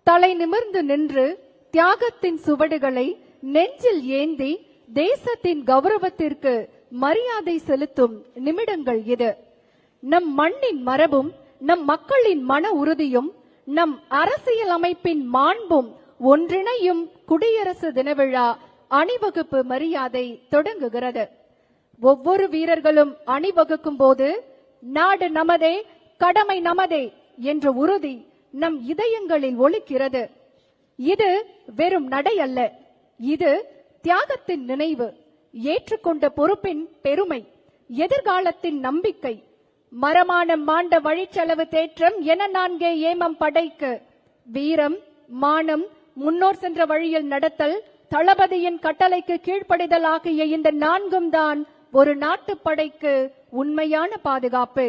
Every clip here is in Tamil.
தலை நிமிர்ந்து நின்று தியாகத்தின் சுவடுகளை நெஞ்சில் ஏந்தி தேசத்தின் கௌரவத்திற்கு மரியாதை செலுத்தும் நிமிடங்கள் இது. நம் மண்ணின் மரபும் நம் மக்களின் மன உறுதியும் நம் அரசியல் அமைப்பின் மாண்பும் ஒன்றிணையும் குடியரசு தின விழா அணிவகுப்பு மரியாதை தொடங்குகிறது. ஒவ்வொரு வீரர்களும் அணிவகுக்கும் போது நாடு நமதே, கடமை நமதே என்ற உறுதி நம் இதயங்களில் ஒலிக்கிறது. இது வெறும் நடை அல்ல, இது தியாகத்தின் நினைவு, ஏற்றுக்கொண்ட பொறுப்பின் பெருமை, எதிர்காலத்தின் நம்பிக்கை. மரமானம் மாண்ட வழிச்செலவு தேற்றம் என நான்கே ஏமம் படைக்கு வீரம், மானம், முன்னோர் சென்ற வழியில் நடத்தல், தளபதியின் கட்டளைக்கு கீழ்ப்படிதல் ஆகிய இந்த நான்கும் தான் ஒரு நாட்டுப்படைக்கு உண்மையான பாதுகாப்பு.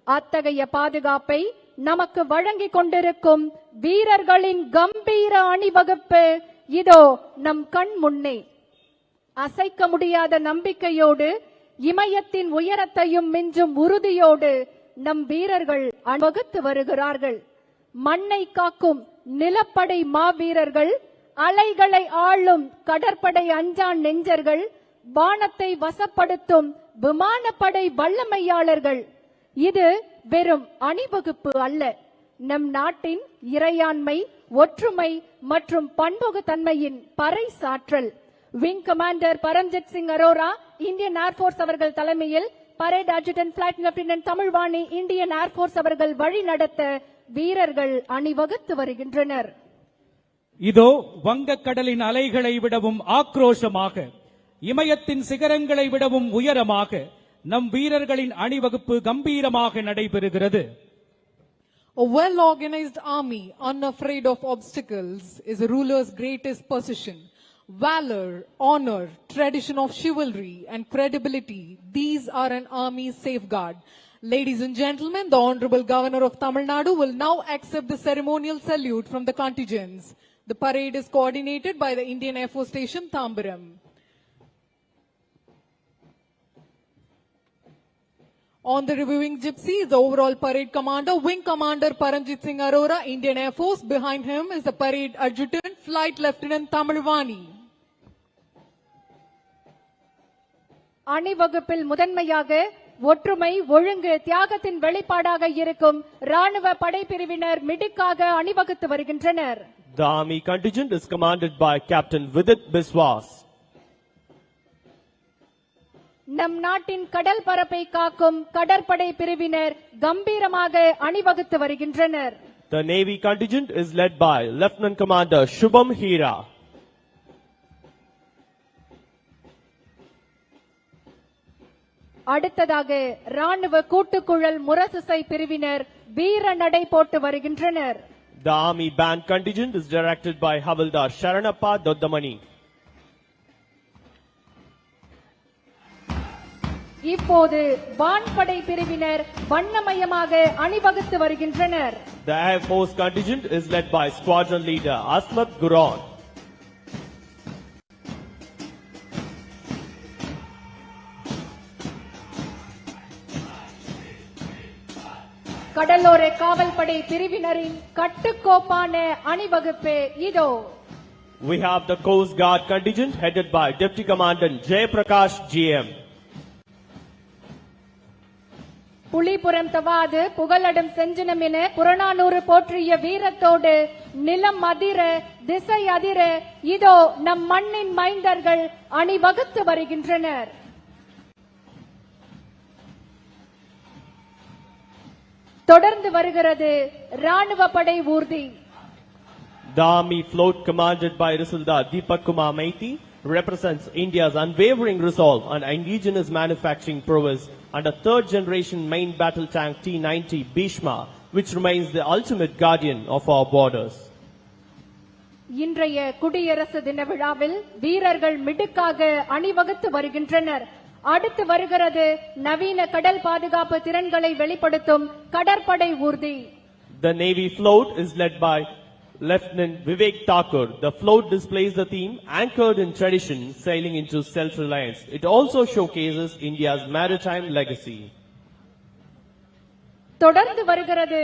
அத்தகைய பாதுகாப்பை நமக்கு வழங்கிக் கொண்டிருக்கும் வீரர்களின் கம்பீர அணிவகுப்பு இதோ நம் கண் முன்னே. அசைக்க முடியாத நம்பிக்கையோடு, இமயத்தின் உயரத்தையும் மிஞ்சும் உறுதியோடு நம் வீரர்கள் அணிவகுத்து வருகிறார்கள். மண்ணை காக்கும் நிலப்படை மாவீரர்கள், அலைகளை ஆளும் கடற்படை அஞ்சான் நெஞ்சர்கள், வானத்தை வசப்படுத்தும் விமானப்படை வல்லமையாளர்கள். இது வெறும் அணிவகுப்பு அல்ல, நம் நாட்டின் இறையாண்மை, ஒற்றுமை மற்றும் பன்முகத்தன்மையின் பறைசாற்றல். Wing commander Paramjit Singh Arora, Indian air force அவர்கள் தலைமையில் parade adjutant flight lieutenant Tamizhvani, Indian air force அவர்கள் வழி நடத்த வீரர்கள் அணிவகுத்து வருகின்றனர். இதோ வங்கக்கடலின் அலைகளை விடவும் ஆக்ரோஷமாக, இமயத்தின் சிகரங்களை விடவும் உயரமாக நம் வீரர்களின் அணிவகுப்பு கம்பீரமாக நடைபெறுகிறது. A well-organized army, unafraid of obstacles, is a ruler's greatest possession. Valor, honor, tradition of chivalry and credibility, these are an army's safeguard. Ladies and gentlemen, the Honorable Governor of Tamil Nadu will now accept the ceremonial salute from the contingents. The parade is coordinated by the Indian Air Force Station, Tambaram. On the reviewing gypsy is the overall parade commander, Wing Commander Paramjit Singh Arora, Indian Air Force. Behind him is the parade adjutant, Flight Lieutenant Tamilvani. அணிவகுப்பில் முதன்மையாக ஒற்றுமை, ஒழுங்கு, தியாகத்தின் வெளிப்பாடாக இருக்கும் ராணுவ படைப்பிரிவினர் மிடுக்காக அணிவகுத்து வருகின்றனர். The army contingent is commanded by Captain Vidit Biswas. நம் நாட்டின் கடல் பரப்பை காக்கும் கடற்படை பிரிவினர் கம்பீரமாக அணிவகுத்து வருகின்றனர். The Navy contingent is led by Lieutenant Commander Shubham Hira. அடுத்ததாக ராணுவ கூட்டுக்குழல் முரசுசை பிரிவினர் வீர நடை போட்டு வருகின்றனர். The army band contingent is directed by Havildar Sharanappa Doddamani. இப்போது வான்படை பிரிவினர் வண்ணமயமாக அணிவகுத்து வருகின்றனர். The Air Force contingent is led by Squadron Leader Asmat Guron. கடலோர காவல்படை பிரிவினரின் கட்டுக்கோப்பான அணிவகுப்பு இதோ. We have the Coast Guard contingent headed by Deputy Commandant Jay Prakash GM. Pulipuram தவாது புகழடும் செஞ்சனம் என புறநானூறு போற்றிய வீரத்தோடு நிலம் அதிர திசை அதிர இதோ நம் மண்ணின் மைந்தர்கள் அணிவகுத்து வருகின்றனர். தொடர்ந்து வருகிறது ராணுவ படை ஊர்தி. The army float commanded by Risaldar Deepak Kumar Maiti represents India's unwavering resolve and indigenous manufacturing prowess under third generation main battle tank T-90 Bhishma, which remains the ultimate guardian of our borders. இன்றைய குடியரசு தின விழாவில் வீரர்கள் மிடுக்காக அணிவகுத்து வருகின்றனர். அடுத்து வருகிறது நவீன கடல் பாதுகாப்பு திறன்களை வெளிப்படுத்தும் கடற்படை ஊர்தி. The Navy float is led by Lieutenant Vivek Thakur. The float displays the theme anchored in tradition, sailing into self-reliance. It also showcases India's maritime legacy. தொடர்ந்து வருகிறது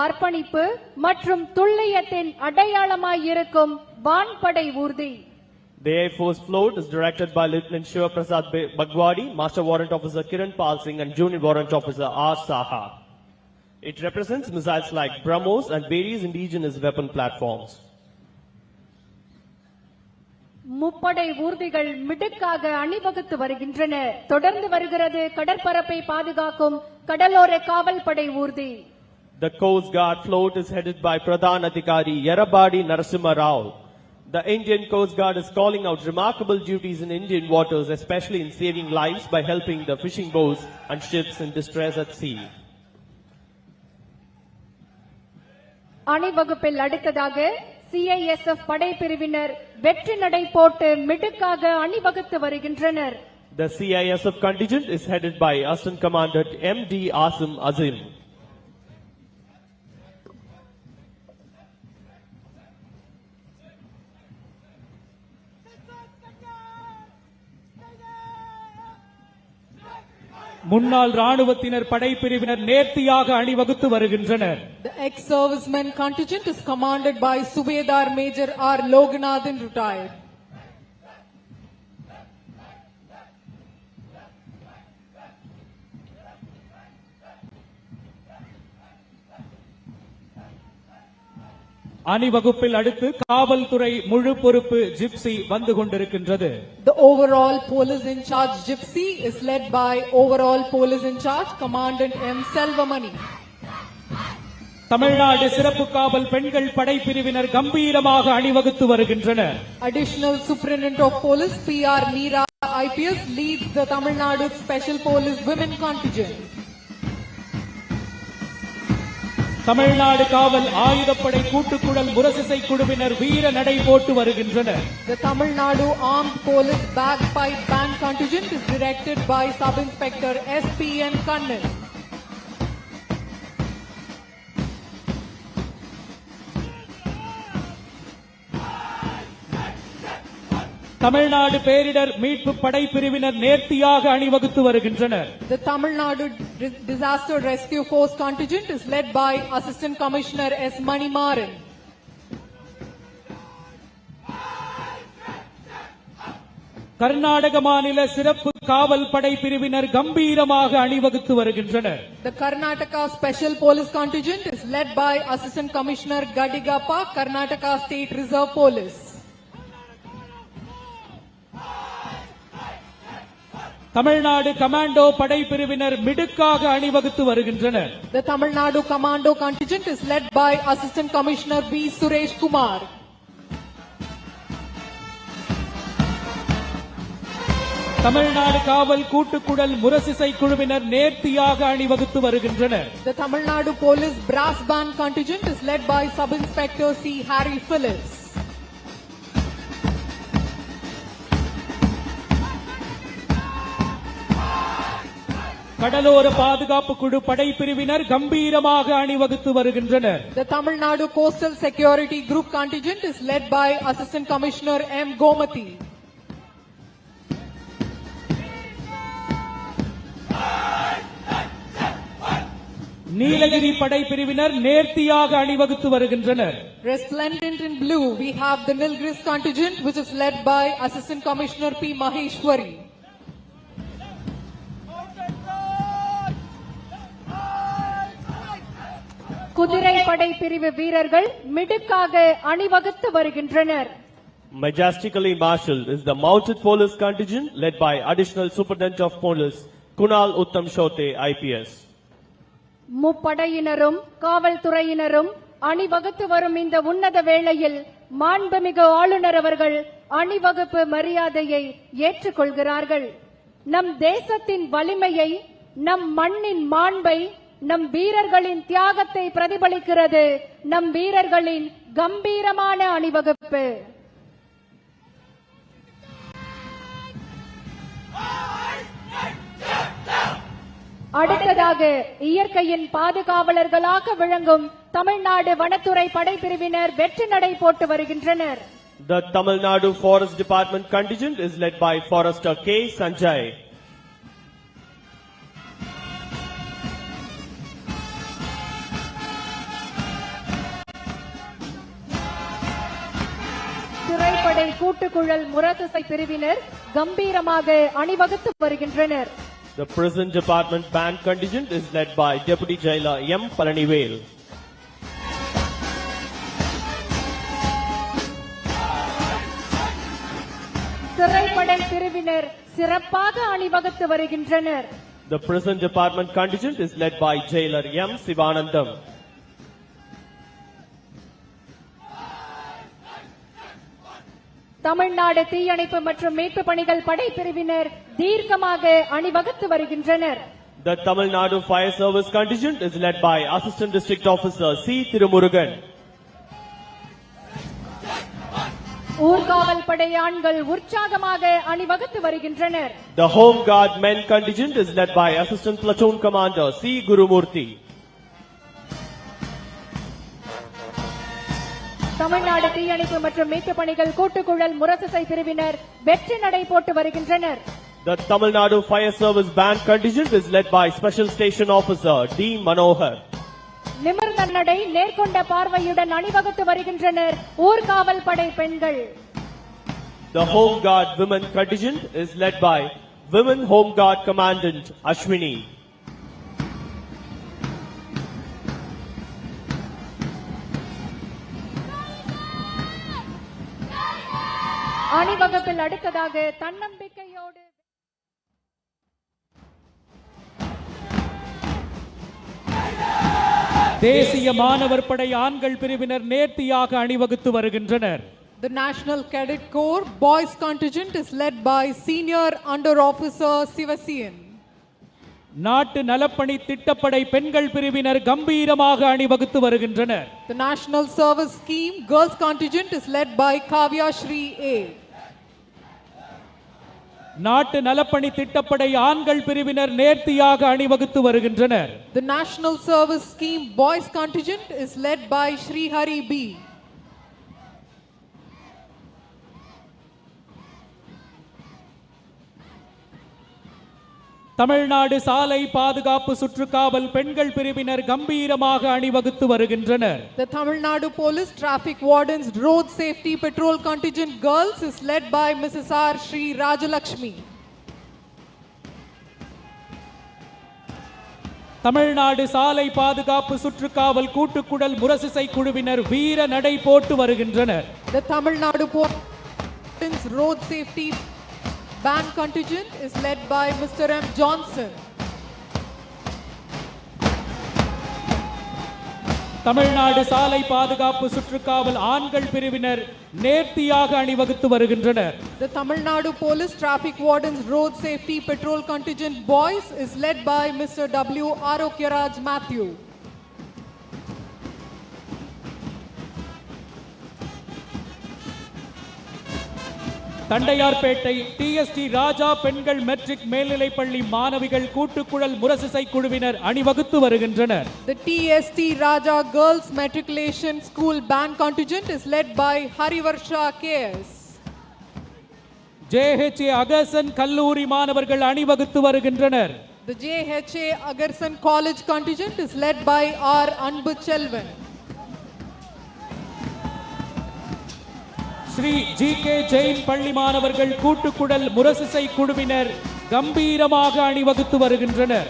அர்ப்பணிப்பு மற்றும் துல்லியத்தின் அடையாளமாயிருக்கும் வான்படை ஊர்தி. The Air Force float is directed by Lieutenant Shiva Prasad Bagwadi, Master Warrant Officer Kiran Pal Singh and Junior Warrant Officer R. Saha. It represents missiles like BrahMos and various indigenous weapon platforms. முப்படை ஊர்திகள் மிடுக்காக அணிவகுத்து வருகின்றன. தொடர்ந்து வருகிறது கடற்பரப்பை பாதுகாக்கும் கடலோர காவல்படை ஊர்தி. The Coast Guard float is headed by Pradhan Adhikari Yerabadi Narasimha Rao. The Indian Coast Guard is calling out remarkable duties in Indian waters, especially in saving lives by helping the fishing boats and ships in distress at sea. அணிவகுப்பில் அடுத்ததாக CISF படைப்பிரிவினர் வெற்றி நடை போட்டு மிடுக்காக அணிவகுத்து வருகின்றனர். The CISF contingent is headed by Assistant Commandant M.D. Asim Azim. முன்னாள் ராணுவத்தினர் படைப்பிரிவினர் நேர்த்தியாக அணிவகுத்து வருகின்றனர். The ex-servicemen contingent is commanded by Subedar Major R. Loganathan, retired. அணிவகுப்பில் அடுத்து காவல்துறை முழு பொறுப்பு ஜிப்சி வந்து கொண்டிருக்கின்றது. The overall police in charge gypsy is led by overall police in charge Commandant M. Selvamani. Tamil Nadu சிறப்பு காவல் பெண்கள் படைப்பிரிவினர் கம்பீரமாக அணிவகுத்து வருகின்றனர். Additional Superintendent of Police P.R. Meera IPS leads the Tamil Nadu Special Police Women Contingent. Tamil Nadu காவல் ஆயுதப்படை கூட்டுக்குழல் முரசிசை குழுவினர் வீர நடை போட்டு வருகின்றனர். The Tamil Nadu Armed Police Bagpipe Band Contingent is directed by Sub Inspector S.P.N. Kannan. Tamil Nadu பேரிடர் மீட்பு படைப்பிரிவினர் நேர்த்தியாக அணிவகுத்து வருகின்றனர். The Tamil Nadu Disaster Rescue Force Contingent is led by Assistant Commissioner S. Manimaran. Karnataka மாநில சிறப்பு காவல் படைப்பிரிவினர் கம்பீரமாக அணிவகுத்து வருகின்றனர். The Karnataka Special Police Contingent is led by Assistant Commissioner Gadigappa, Karnataka State Reserve Police. Tamil Nadu commando படைப்பிரிவினர் மிடுக்காக அணிவகுத்து வருகின்றனர். The Tamil Nadu Commando Contingent is led by Assistant Commissioner B. Suresh Kumar. Tamil Nadu காவல் கூட்டுக்குழல் முரசிசை குழுவினர் நேர்த்தியாக அணிவகுத்து வருகின்றனர். The Tamil Nadu Police Brass Band Contingent is led by Sub Inspector C. Harry Phillips. கடலோர பாதுகாப்பு குழு படைப்பிரிவினர் கம்பீரமாக அணிவகுத்து வருகின்றனர். The Tamil Nadu Coastal Security Group Contingent is led by Assistant Commissioner M. Gomati. Nilgiri படைப்பிரிவினர் நேர்த்தியாக அணிவகுத்து வருகின்றனர். Resplendent in blue, we have the Nilgiris Contingent, which is led by Assistant Commissioner P. Maheshwari. குதிரை படை பிரிவு வீரர்கள் மிடுக்காக அணிவகுத்து வருகின்றனர். Majestically marshaled is the Mounted Police Contingent led by Additional Superintendent of Police Kunal Uttam Shote IPS. முப்படையினரும் காவல்துறையினரும் அணிவகுத்து வரும் இந்த உன்னத வேளையில் மாண்புமிகு ஆளுநர் அவர்கள் அணிவகுப்பு மரியாதையை ஏற்றுக்கொள்கிறார்கள். நம் தேசத்தின் வலிமையை, நம் மண்ணின் மாண்பை, நம் வீரர்களின் தியாகத்தை பிரதிபலிக்கிறது நம் வீரர்களின் கம்பீரமான அணிவகுப்பு. அடுத்ததாக இயற்கையின் பாதுகாவலர்களாக விளங்கும் தமிழ்நாடு வனத்துறை படைப்பிரிவினர் வெற்றி நடை போட்டு வருகின்றனர். The Tamil Nadu Forest Department contingent is led by Forester K. Sanjay. சிறைப்படை கூட்டுக்குழல் முரசிசை பிரிவினர் கம்பீரமாக அணிவகுத்து வருகின்றனர். The prison department band contingent is led by Deputy Jailer M. Palanivel. சிறைப்படை பிரிவினர் சிறப்பாக அணிவகுத்து வருகின்றனர். The prison department contingent is led by Jailer M. Sivanandam. Tamil Nadu தீயணைப்பு மற்றும் மீட்பு பணிகள் படைப்பிரிவினர் தீர்க்கமாக அணிவகுத்து வருகின்றனர். The Tamil Nadu Fire Service contingent is led by Assistant District Officer C. Tirumurugan. ஊர்காவல் படை ஆண்கள் உற்சாகமாக அணிவகுத்து வருகின்றனர். The Home Guard men contingent is led by Assistant Platoon Commander C. Gurumurthy. Tamil Nadu தீயணைப்பு மற்றும் மீட்பு பணிகள் கூட்டுக்குழல் முரசிசை பிரிவினர் வெற்றி நடை போட்டு வருகின்றனர். The Tamil Nadu Fire Service band contingent is led by Special Station Officer D. Manohar. நிமிர்ந்த நடை நேர்கொண்ட பார்வையுடன் அணிவகுத்து வருகின்றனர் ஊர்காவல் படை பெண்கள். The Home Guard women contingent is led by Women Home Guard Commandant Ashwini. அணிவகுப்பில் அடுத்ததாக தன்னம்பிக்கையோடு தேசிய மாணவர் படை ஆண்கள் பிரிவினர் நேர்த்தியாக அணிவகுத்து வருகின்றனர். The National Cadet Corps boys contingent is led by Senior Under Officer Sivasian. நாட்டு நலப்பணி திட்டப்படை பெண்கள் பிரிவினர் கம்பீரமாக அணிவகுத்து வருகின்றனர். The National Service Scheme girls contingent is led by Kavya Shri A. நாட்டு நலப்பணி திட்டப்படை ஆண்கள் பிரிவினர் நேர்த்தியாக அணிவகுத்து வருகின்றனர். The National Service Scheme boys contingent is led by Shri Hari B. Tamil Nadu சாலை பாதுகாப்பு சுற்றுக்காவல் பெண்கள் பிரிவினர் கம்பீரமாக அணிவகுத்து வருகின்றனர். The Tamil Nadu Police Traffic Wardens Road Safety Patrol Contingent Girls is led by Mrs. R. Shri Rajalakshmi. Tamil Nadu சாலை பாதுகாப்பு சுற்றுக்காவல் கூட்டுக்குழல் முரசிசை குழுவினர் வீர நடை போட்டு வருகின்றனர். The Tamil Nadu Police Road Safety Band Contingent is led by Mr. M. Johnson. Tamil Nadu சாலை பாதுகாப்பு சுற்றுக்காவல் ஆண்கள் பிரிவினர் நேர்த்தியாக அணிவகுத்து வருகின்றனர். The Tamil Nadu Police Traffic Wardens Road Safety Patrol Contingent Boys is led by Mr. W. Arokyaraj Matthew. Tondiarpet TST ராஜா பெண்கள் மெட்ரிக் மேல்நிலைப்பள்ளி மாணவிகள் கூட்டுக்குழல் முரசிசை குழுவினர் அணிவகுத்து வருகின்றனர். The TST Raja Girls Matriculation School Band Contingent is led by Harivarsha KS. JHA அகர்சன் கல்லூரி மாணவர்கள் அணிவகுத்து வருகின்றனர். The JHA Agarsan College Contingent is led by R. Anbu Chelvan. Sri GK Jain பள்ளி மாணவர்கள் கூட்டுக்குழல் முரசிசை குழுவினர் கம்பீரமாக அணிவகுத்து வருகின்றனர்.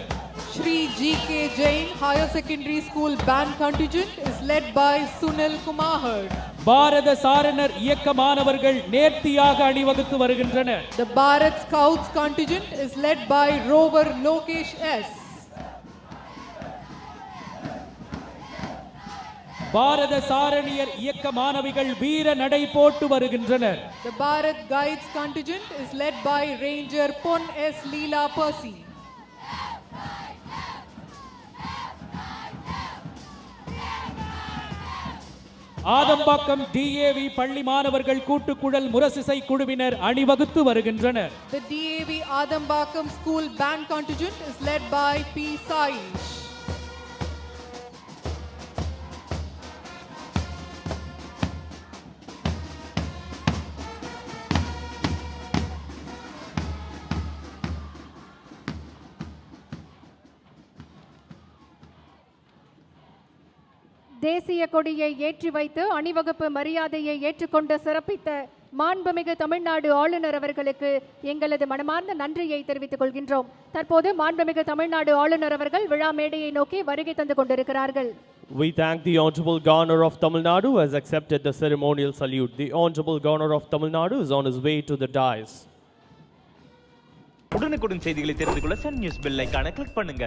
Shri GK Jain Higher Secondary School Band Contingent is led by Sunil Kumahar. பாரத சாரணர் இயக்க மாணவர்கள் நேர்த்தியாக அணிவகுத்து வருகின்றனர். The Bharat Scouts Contingent is led by Rover Lokesh S. பாரத சாரணியர் இயக்க மாணவிகள் வீர நடை போட்டு வருகின்றனர். The Bharat Guides Contingent is led by Ranger Pon S. Leela Percy. Adambakkam DAV பள்ளி மாணவர்கள் கூட்டுக்குழல் முரசிசை குழுவினர் அணிவகுத்து வருகின்றனர். The DAV Adambakam School Band Contingent is led by P. Saish. தேசிய கொடியை ஏற்றி வைத்து அணிவகுப்பு மரியாதையை ஏற்றுக்கொண்டு சிறப்பித்த மாண்புமிகு தமிழ்நாடு ஆளுநர் அவர்களுக்கு எங்களது மனமார்ந்த நன்றியை தெரிவித்துக் கொள்கின்றோம். தற்போது மாண்புமிகு தமிழ்நாடு ஆளுநர் அவர்கள் விழா மேடையை நோக்கி வருகை தந்து கொண்டிருக்கிறார்கள். We thank the Honorable Governor of Tamil Nadu who has accepted the ceremonial salute. The Honorable Governor of Tamil Nadu is on his way to the dais. உடனுக்குடன் செய்திகளை தெரிந்து கொள்ள சன் நியூஸ் பெல் ஐகானை கிளிக் பண்ணுங்க.